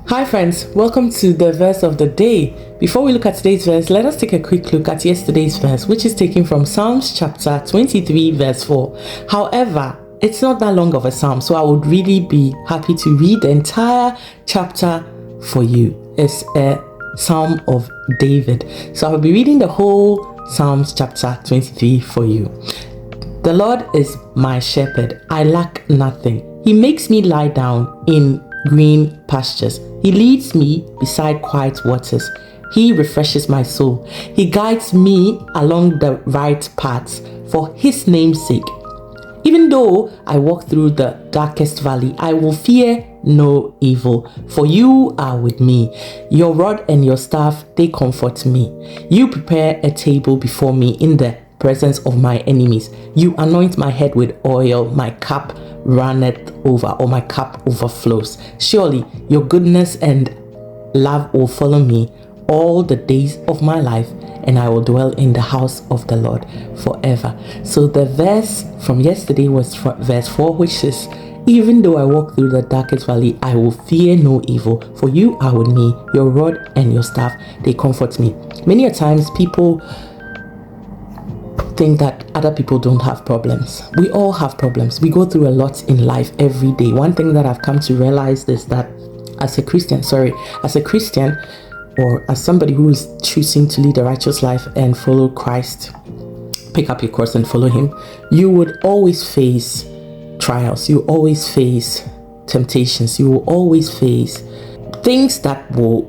Hi friends, welcome to the verse of the day. Before we look at today's verse, let us take a quick look at yesterday's verse, which is taken from Psalms chapter 23 verse 4. However, it's not that long of a psalm, so I would really be happy to read the entire chapter for you. It's a psalm of David. So I'll be reading the whole Psalms chapter 23 for you. The Lord is my shepherd, I lack nothing. He makes me lie down in green pastures. He leads me beside quiet waters. He refreshes my soul. He guides me along the right paths for his name's sake. Even though I walk through the darkest valley, I will fear no evil, for you are with me. Your rod and your staff, they comfort me. You prepare a table before me in the presence of my enemies. You anoint my head with oil, my cup runneth over, or my cup overflows. Surely your goodness and love will follow me all the days of my life, and I will dwell in the house of the Lord forever. So the verse from yesterday was verse 4, which is, even though I walk through the darkest valley, I will fear no evil, for you are with me. Your rod and your staff, they comfort me. Many a times people think that other people don't have problems. We all have problems. We go through a lot in life every day. One thing that I've come to realize is that as a Christian, or as somebody who is choosing to lead a righteous life and follow Christ, pick up your cross and follow him, you would always face trials. You always face temptations. You will always face things that will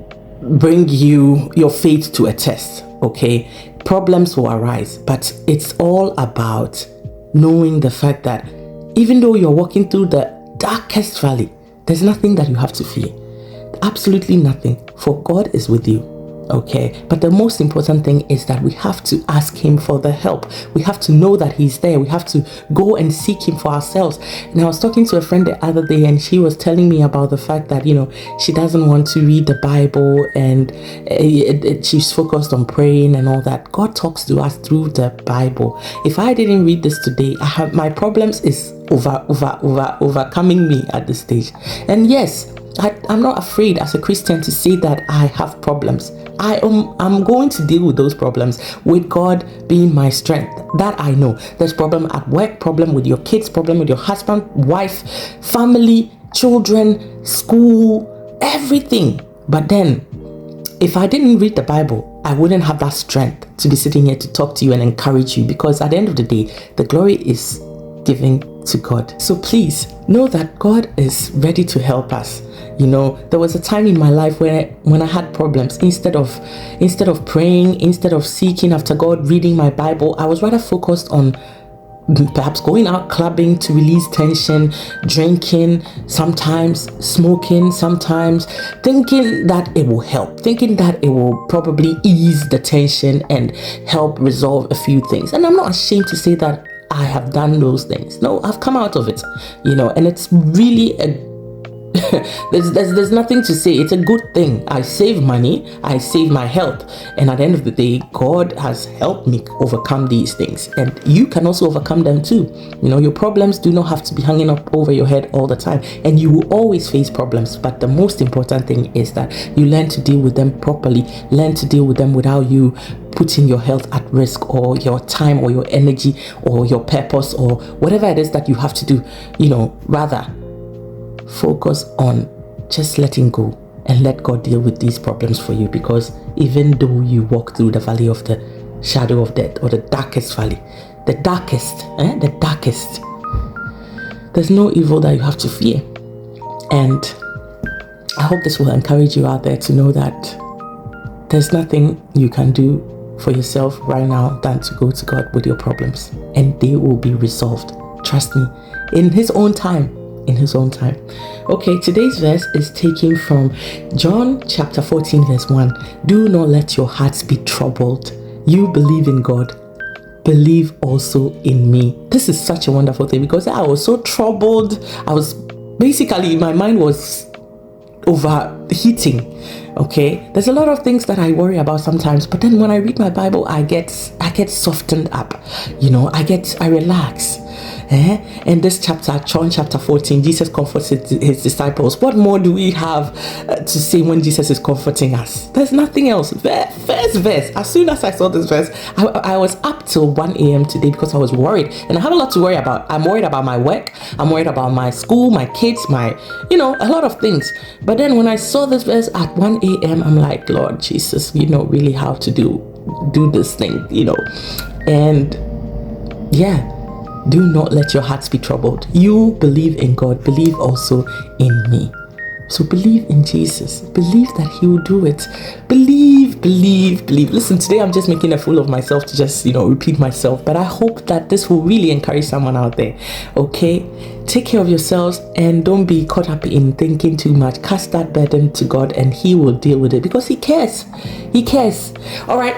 bring your faith to a test. Okay, problems will arise, but it's all about knowing the fact that even though you're walking through the darkest valley, there's nothing that you have to fear. Absolutely nothing, for God is with you. Okay, but the most important thing is that we have to ask him for the help. We have to know that he's there. We have to go and seek him for ourselves. And I was talking to a friend the other day, and she was telling me about the fact that, she doesn't want to read the Bible, and she's focused on praying and all that. God talks to us through the Bible. If I didn't read this today, my problems is overcoming me at this stage. And yes, I'm not afraid as a Christian to say that I have problems. I'm going to deal with those problems with God being my strength. That I know. There's problem at work, problem with your kids, problem with your husband, wife, family, children, school, everything. But then, if I didn't read the Bible, I wouldn't have that strength to be sitting here to talk to you and encourage you, because at the end of the day, the glory is given to God. So please know that God is ready to help us. There was a time in my life when I had problems. Instead of praying, instead of seeking after God, reading my Bible, I was rather focused on perhaps going out clubbing to release tension, drinking, sometimes smoking, sometimes thinking that it will help, thinking that it will probably ease the tension and help resolve a few things. And I'm not ashamed to say that I have done those things. No, I've come out of it, and it's really there's nothing to say. It's a good thing. I save money, I save my health, and at the end of the day, God has helped me overcome these things, and you can also overcome them too. Your problems do not have to be hanging up over your head all the time, and you will always face problems, but the most important thing is that you learn to deal with them properly, learn to deal with them without you putting your health at risk, or your time, or your energy, or your purpose, or whatever it is that you have to do. Rather focus on just letting go and let God deal with these problems for you, because even though you walk through the valley of the shadow of death, or the darkest valley, the darkest, there's no evil that you have to fear. And I hope this will encourage you out there to know that there's nothing you can do for yourself right now than to go to God with your problems, and they will be resolved. Trust me, in his own time. Okay, today's verse is taken from John chapter 14 verse 1. Do not let your hearts be troubled. You believe in God, believe also in me. This is such a wonderful thing, because I was so troubled. My mind was overheating. Okay, there's a lot of things that I worry about sometimes, but then when I read my Bible, I get softened up. I relax. And this chapter, John chapter 14, Jesus comforts his disciples. What more do we have to say when Jesus is comforting us? There's nothing else. First verse. As soon as I saw this verse, I was up till 1 a.m. today because I was worried. And I have a lot to worry about. I'm worried about my work. I'm worried about my school, my kids, a lot of things. But then when I saw this verse at 1 a.m., I'm like, Lord Jesus, you know really how to do this thing, And yeah, do not let your hearts be troubled. You believe in God, believe also in me. So believe in Jesus. Believe that he will do it. Believe. Listen, today I'm just making a fool of myself to just, repeat myself. But I hope that this will really encourage someone out there. Okay? Take care of yourselves and don't be caught up in thinking too much. Cast that burden to God and he will deal with it because he cares. He cares. All right.